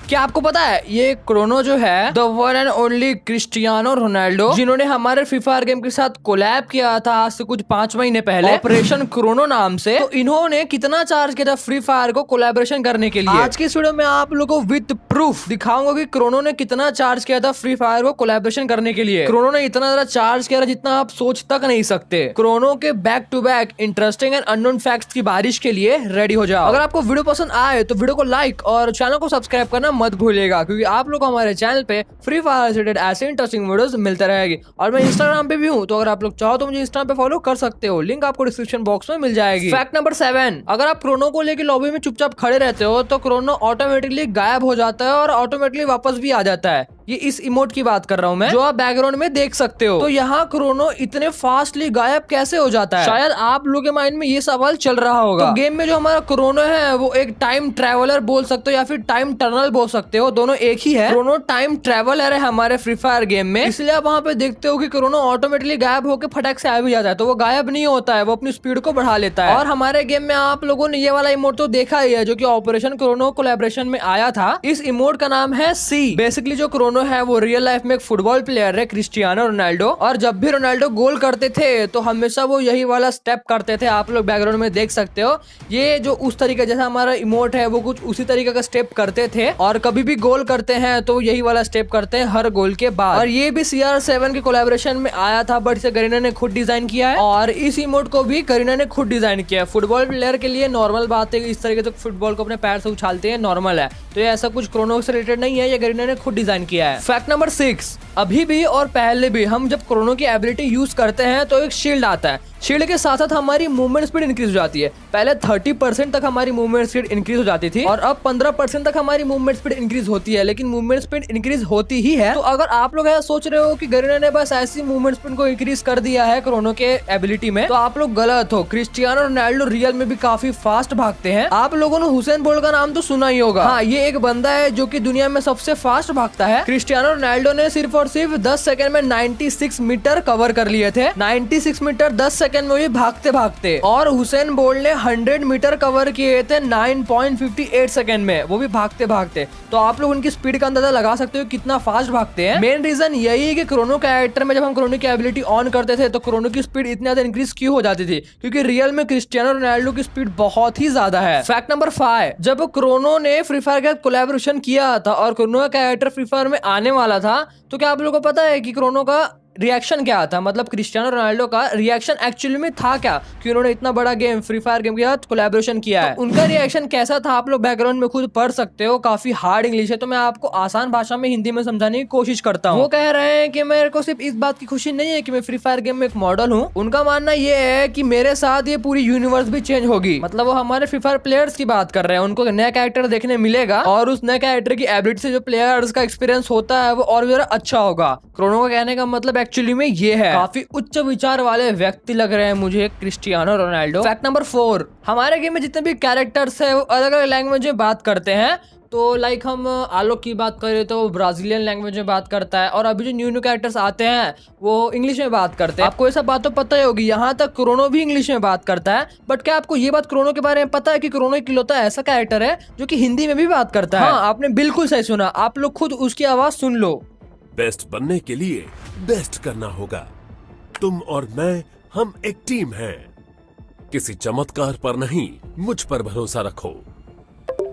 क्या आपको पता है ये क्रोनो जो है the one and only Cristiano Ronaldo, जिन्होंने हमारे फ्री फायर गेम के साथ कोलैब किया था आज से कुछ 5 महीने पहले ऑपरेशन क्रोनो नाम से। तो इन्होंने कितना चार्ज किया था फ्री फायर को कोलैबोरेशन करने के लिए। आज की इस वीडियो में आप लोगों को विद प्रूफ दिखाऊंगा कि क्रोनो ने कितना चार्ज किया था फ्री फायर को कोलैबोरेशन करने के लिए। क्रोनो ने इतना ज्यादा चार्ज किया था जितना आप सोच तक नहीं सकते। क्रोनो के back to back interesting and unknown facts की बारिश के लिए रेडी हो जाओ। अगर आपको वीडियो पसंद आए तो वीडियो को लाइक और चैनल को सब्सक्राइब करना मत भूलिएगा, क्योंकि आप लोग हमारे चैनल पे फ्री फायर रिलेटेड ऐसे इंटरेस्टिंग वीडियोस मिलते रहेगी। और मैं इंस्टाग्राम पे भी हूँ, तो अगर आप लोग चाहो तो मुझे इंस्टाग्राम पे फॉलो कर सकते हो, लिंक आपको डिस्क्रिप्शन बॉक्स में मिल जाएगी। फैक्ट नंबर 7, अगर आप क्रोनो को लेकर लॉबी में चुपचाप खड़े रहते हो तो क्रोनो ऑटोमेटिकली गायब हो जाता है और ऑटोमेटिकली वापस भी आ जाता है। ये इस इमोट की बात कर रहा हूँ मैं, जो आप बैकग्राउंड में देख सकते हो। तो यहाँ क्रोनो इतने फास्टली गायब कैसे हो जाता है, शायद आप लोगों के माइंड में ये सवाल चल रहा होगा। तो गेम में जो हमारा क्रोनो है वो एक टाइम ट्रेवलर बोल सकते हो या फिर टाइम टनल बोल सकते हो, दोनों एक ही है। क्रोनो टाइम ट्रेवलर है हमारे फ्री फायर गेम में, इसलिए आप वहाँ पे देखते हो कि क्रोनो ऑटोमेटिकली गायब होकर फटक से आ भी जाता है। तो वो गायब नहीं होता है, वो अपनी स्पीड को बढ़ा लेता है। और हमारे गेम में आप लोगों ने ये वाला इमोट तो देखा ही है, जो कि ऑपरेशन क्रोनो कोलैबोरेशन में आया था। इस इमोट का नाम है सी। बेसिकली जो क्रोनो है वो रियल लाइफ में एक फुटबॉल प्लेयर है, क्रिस्टियानो रोनाल्डो। और जब भी रोनाल्डो गोल करते थे तो हमेशा वो यही वाला स्टेप करते थे, आप लोग बैकग्राउंड में देख सकते हो। ये जो उस तरीके जैसा हमारा इमोट है वो कुछ उसी तरीके का स्टेप करते थे, और कभी भी गोल करते हैं तो यही वाला स्टेप करते हैं हर गोल के बाद। और ये भी CR7 के कोलैबोरेशन में आया था, बट इसे करीना ने खुद डिजाइन किया है। और इस इमोट को भी करीना ने खुद डिजाइन किया है। फुटबॉल प्लेयर के लिए नॉर्मल बात है कि इस तरीके से फुटबॉल को अपने पैर से उछालते हैं, नॉर्मल है। तो ये ऐसा कुछ क्रोनो से रिलेटेड नहीं है, ये करीना ने खुद डिजाइन किया है। फैक्ट नंबर 6, अभी भी और पहले भी हम जब क्रोनो की एबिलिटी यूज करते हैं तो एक शील्ड आता है। शील्ड के साथ साथ हमारी मूवमेंट स्पीड इंक्रीज हो जाती है। पहले 30% तक हमारी मूवमेंट स्पीड इंक्रीज हो जाती थी, और अब 15% तक हमारी मूवमेंट स्पीड इंक्रीज होती है। लेकिन मूवमेंट स्पीड इंक्रीज होती ही है। तो अगर आप लोग ऐसा सोच रहे हो कि गरीना ने बस ऐसी मूवमेंट स्पीड को इंक्रीज कर दिया है क्रोनो के एबिलिटी में, तो आप लोग गलत हो। क्रिस्टियानो रोनाल्डो रियल में भी काफी फास्ट भागते हैं। आप लोगों ने हुसैन बोल्ट का नाम तो सुना ही होगा। हाँ, ये एक बंदा है जो कि दुनिया में सबसे फास्ट भागता है। क्रिस्टियानो रोनाल्डो ने सिर्फ और सिर्फ 10 सेकंड में 96 मीटर कवर कर लिए थे। 96 मीटर 10 सेकंड में भागते भागते। और हुसैन बोल्ट ने 100 मीटर कवर किए थे 9.58 सेकंड में, वो भी भागते भागते। तो आप लोग उनकी स्पीड का अंदाजा लगा सकते हो कितना फास्ट भागते हैं। मेन रीजन यही है कि क्रोनो कैरेक्टर में जब हम क्रोनो की एबिलिटी ऑन करते थे तो क्रोनो की स्पीड इतनी ज्यादा इंक्रीज क्यों हो जाती थी, क्योंकि रियल में क्रिस्टियानो रोनाल्डो की स्पीड बहुत ही ज्यादा है। फैक्ट नंबर 5, जब क्रोनो ने फ्री फायर के साथ कोलैबोरेशन किया था और क्रोनो का कैरेक्टर फ्री फायर में आने वाला था, तो क्या आप लोगों को पता है कि क्रोनो का रिएक्शन क्या था, मतलब क्रिस्टियानो रोनाल्डो का रिएक्शन एक्चुअली में था क्या, कि उन्होंने इतना बड़ा गेम फ्री फायर गेम के साथ कोलैबोरेशन किया है। तो उनका रिएक्शन कैसा था आप लोग बैकग्राउंड में खुद पढ़ सकते हो। काफी हार्ड इंग्लिश है, तो मैं आपको आसान भाषा में हिंदी में समझाने की कोशिश करता हूँ। वो कह रहे हैं कि मेरे को सिर्फ इस बात की खुशी नहीं है कि मैं फ्री फायर गेम में एक मॉडल हूँ, उनका मानना ये है कि मेरे साथ ये पूरी यूनिवर्स भी चेंज होगी। मतलब वो हमारे फ्री फायर प्लेयर्स की बात कर रहे हैं, उनको नया कैरेक्टर देखने मिलेगा और उस नए कैरेक्टर की एबिलिटी से जो प्लेयर्स का एक्सपीरियंस होता है वो और भी ज्यादा अच्छा होगा। क्रोनो का कहने का मतलब एक्चुअली में ये है। काफी उच्च विचार वाले व्यक्ति लग रहे हैं मुझे क्रिस्टियानो रोनाल्डो। फैक्ट नंबर 4, हमारे गेम में जितने भी कैरेक्टर्स है वो अलग अलग लैंग्वेज में बात करते हैं। तो लाइक हम आलोक की बात करें तो वो ब्राजीलियन लैंग्वेज में बात करता है, और अभी जो न्यू कैरेक्टर्स आते हैं वो इंग्लिश में बात करते हैं। आपको ये सब बात तो पता ही होगी। यहाँ तक क्रोनो भी इंग्लिश में बात करता है। बट क्या आपको ये बात क्रोनो के बारे में पता है कि क्रोनो इकलौता ऐसा कैरेक्टर है जो कि हिंदी में भी बात करता है? हाँ, आपने बिल्कुल सही सुना। आप लोग खुद उसकी आवाज सुन लो। बेस्ट बनने के लिए बेस्ट करना होगा। तुम और मैं, हम एक टीम हैं। किसी चमत्कार पर नहीं, मुझ पर भरोसा रखो।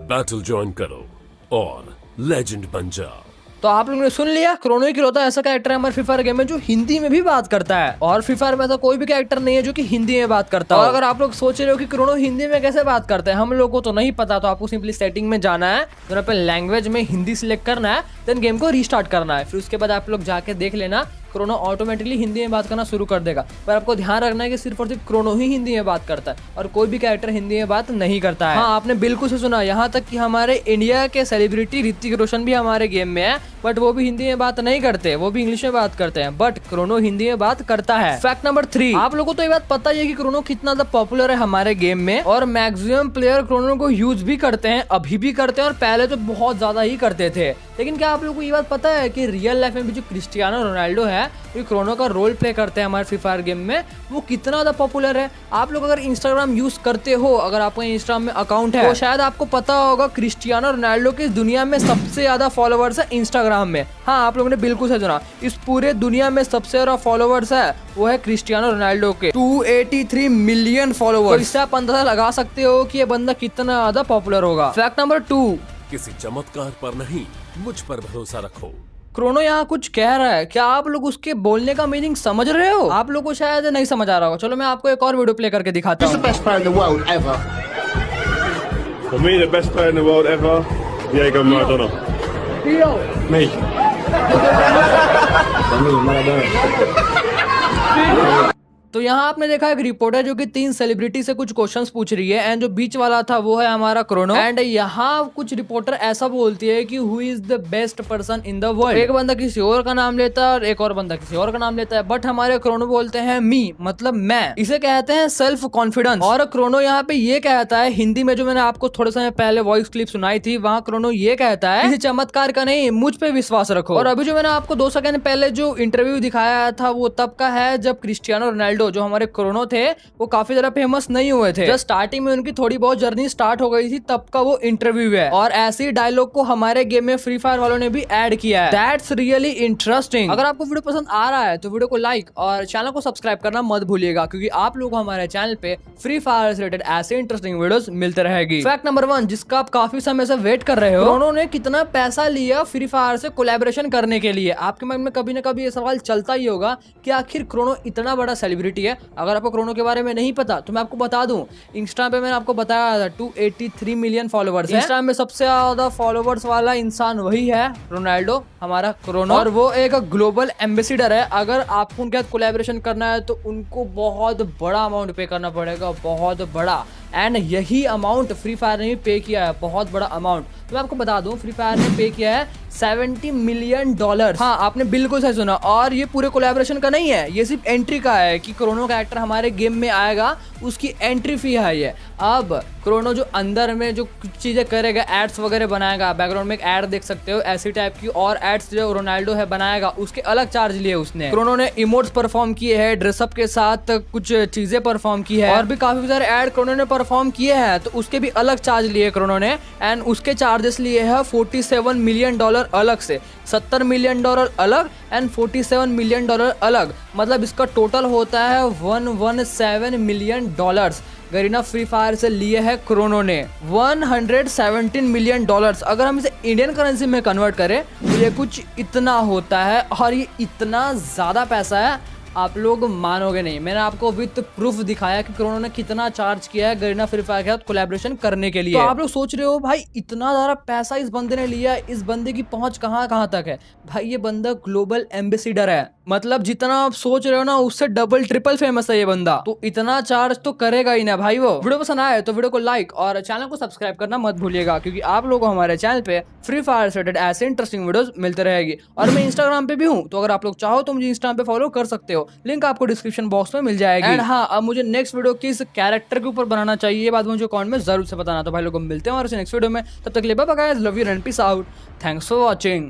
बैटल ज्वाइन करो और लेजेंड बन जाओ। तो आप लोगों ने सुन लिया, क्रोनो इकलौता ऐसा कैरेक्टर है हमारे फ्री फायर गेम में जो हिंदी में भी बात करता है। और फ्री फायर में ऐसा कोई भी कैरेक्टर नहीं है जो कि हिंदी में बात करता है। और अगर आप लोग सोच रहे हो कि क्रोनो हिंदी में कैसे बात करता है, हम लोगों को तो नहीं पता। तो आपको सिंपली सेटिंग में जाना है, तो पे लैंग्वेज में हिंदी सिलेक्ट करना है, देन गेम को रीस्टार्ट करना है। फिर उसके बाद आप लोग जाके देख लेना, क्रोनो ऑटोमेटिकली हिंदी में बात करना शुरू कर देगा। पर आपको ध्यान रखना है कि सिर्फ और सिर्फ क्रोनो ही हिंदी में बात करता है और कोई भी कैरेक्टर हिंदी में बात नहीं करता है। हाँ, आपने बिल्कुल से सुना। यहाँ तक कि हमारे इंडिया के सेलिब्रिटी ऋतिक रोशन भी हमारे गेम में है, बट वो भी हिंदी में बात नहीं करते, वो भी इंग्लिश में बात करते हैं। बट क्रोनो हिंदी में बात करता है। फैक्ट नंबर 3, आप लोगों को तो ये बात पता ही है कि क्रोनो कितना ज्यादा पॉपुलर है हमारे गेम में, और मैक्सिमम प्लेयर क्रोनो को यूज भी करते हैं, अभी भी करते हैं, और पहले तो बहुत ज्यादा ही करते थे। लेकिन क्या आप लोगों को ये बात पता है कि रियल लाइफ में भी जो क्रिस्टियानो रोनाल्डो है ये क्रोनो का रोल प्ले करते हैं हमारे फ्री फायर गेम में, वो कितना ज्यादा पॉपुलर है। आप लोग अगर इंस्टाग्राम यूज करते हो, अगर आपका इंस्टाग्राम में अकाउंट है, तो शायद आपको पता होगा क्रिस्टियानो रोनाल्डो की दुनिया में सबसे ज्यादा फॉलोवर्स है इंस्टाग्राम में। हाँ, आप लोगों ने बिल्कुल सही सुना, इस पूरे दुनिया में सबसे ज्यादा फॉलोवर्स है वो है क्रिस्टियानो रोनाल्डो के 283 मिलियन फॉलोवर्स। तो इससे आप अंदाजा लगा सकते हो कि ये बंदा कितना ज्यादा पॉपुलर होगा। फैक्ट नंबर 2, किसी चमत्कार पर नहीं, मुझ पर भरोसा रखो। क्रोनो यहाँ कुछ कह रहा है, क्या आप लोग उसके बोलने का मीनिंग समझ रहे हो? आप लोग को शायद नहीं समझ आ रहा होगा। चलो मैं आपको एक और वीडियो प्ले करके दिखाता हूँ। best player in the world ever? For me, the best player in the world ever, Diego Maradona. Me. तो यहाँ आपने देखा एक रिपोर्टर जो कि 3 सेलिब्रिटी से कुछ क्वेश्चंस पूछ रही है, एंड जो बीच वाला था वो है हमारा क्रोनो। एंड यहाँ कुछ रिपोर्टर ऐसा बोलती है कि who is the best person in the world. एक बंदा किसी और का नाम लेता है और एक और बंदा किसी और का नाम लेता है, बट हमारे क्रोनो बोलते हैं मी, मतलब मैं। इसे कहते हैं सेल्फ कॉन्फिडेंस। और क्रोनो यहाँ पे ये कहता है हिंदी में, जो मैंने आपको थोड़े समय पहले वॉइस क्लिप सुनाई थी, वहाँ क्रोनो ये कहता है किसी चमत्कार का नहीं, मुझ पे विश्वास रखो। और अभी जो मैंने आपको 2 सेकंड पहले जो इंटरव्यू दिखाया था वो तब का है जब क्रिस्टियानो रोनाल्डो जो हमारे क्रोनो थे वो काफी ज्यादा फेमस नहीं हुए थे। जस्ट स्टार्टिंग में उनकी थोड़ी बहुत जर्नी स्टार्ट हो गई थी, तब का वो इंटरव्यू है। और ऐसे ही डायलॉग को हमारे गेम में फ्री फायर वालों ने भी ऐड किया है। That's really interesting. अगर आपको वीडियो पसंद आ रहा है तो वीडियो को लाइक और चैनल को सब्सक्राइब करना मत भूलिएगा, क्योंकि आप लोग हमारे चैनल पे फ्री फायर से रिलेटेड ऐसे इंटरेस्टिंग वीडियोस मिलते रहेगी। फैक्ट नंबर 1, जिसका आप काफी समय से वेट कर रहे हो, क्रोनो ने कितना पैसा लिया फ्री फायर से कोलैबोरेशन करने के लिए। आपके मन में कभी ना कभी ये सवाल चलता ही होगा कि आखिर क्रोनो इतना बड़ा सेलिब्रिटी है। अगर आपको क्रोनो के बारे में नहीं पता तो मैं आपको बता दूं, इंस्टा पे मैंने आपको बताया था 283 मिलियन फॉलोवर्स है। इंस्टा में सबसे ज्यादा फॉलोवर्स वाला इंसान वही है, रोनाल्डो, हमारा क्रोनो। और वो एक ग्लोबल एम्बेसडर है। अगर आपको उनके साथ कोलैबोरेशन करना है तो उनको बहुत बड़ा अमाउंट पे करना पड़ेगा, बहुत बड़ा। एंड यही अमाउंट फ्री फायर ने भी पे किया है, बहुत बड़ा अमाउंट। तो मैं आपको बता दूं, फ्री फायर ने पे किया है $70 मिलियन। हाँ, आपने बिल्कुल सही सुना। और ये पूरे कोलैबोरेशन का नहीं है, ये सिर्फ एंट्री का है कि क्रोनो का एक्टर हमारे गेम में आएगा, उसकी एंट्री फी है ये। अब क्रोनो जो अंदर में जो कुछ चीजें करेगा, एड्स वगैरह बनाएगा, बैकग्राउंड में एक एड देख सकते हो ऐसी टाइप की, और एड्स जो रोनाल्डो है बनाएगा उसके अलग चार्ज लिए उसने। क्रोनो ने इमोट्स परफॉर्म किए हैं, ड्रेसअप के साथ कुछ चीजें परफॉर्म की है, और भी काफी सारे एड क्रोनो ने परफॉर्म किए हैं, तो उसके भी अलग चार्ज लिए क्रोनो ने। एंड उसके चार्जेस लिए है $47 मिलियन अलग से, $70 मिलियन अलग एंड $47 मिलियन अलग। मतलब इसका टोटल होता है $117 मिलियन। गरीना फ्री फायर से लिए है क्रोनो ने 117 मिलियन। अगर हम इसे इंडियन करेंसी में कन्वर्ट करें तो ये कुछ इतना होता है, और ये इतना ज्यादा पैसा है आप लोग मानोगे नहीं। मैंने आपको विद प्रूफ दिखाया कि क्रोनो ने कितना चार्ज किया है गरीना फ्री फायर के साथ कोलैबोरेशन करने के लिए। तो आप लोग सोच रहे हो भाई इतना ज्यादा पैसा इस बंदे ने लिया, इस बंदे की पहुंच कहां कहां तक है? भाई ये बंदा ग्लोबल एम्बेसडर है, मतलब जितना आप सोच रहे हो ना उससे डबल ट्रिपल फेमस है ये बंदा, तो इतना चार्ज तो करेगा ही ना भाई वो। वीडियो पसंद आए तो वीडियो को लाइक और चैनल को सब्सक्राइब करना मत भूलिएगा, क्योंकि आप लोगों को हमारे चैनल पे फ्री फायर से रिलेटेड ऐसे इंटरेस्टिंग वीडियोस मिलते रहेगी। और मैं इंस्टाग्राम पे भी हूँ, तो अगर आप लोग चाहो तो मुझे इंस्टाग्राम पे फॉलो कर सकते हो, लिंक आपको डिस्क्रिप्शन बॉक्स में मिल जाएगी। एंड हाँ, अब मुझे नेक्स्ट वीडियो किस कैरेक्टर के ऊपर बनाना चाहिए ये बात मुझे कमेंट में जरूर से बताना। तो भाई लोग मिलते हैं और नेक्स्ट वीडियो में, तब तक के लिए bye bye guys, love you and peace out, thanks for watching.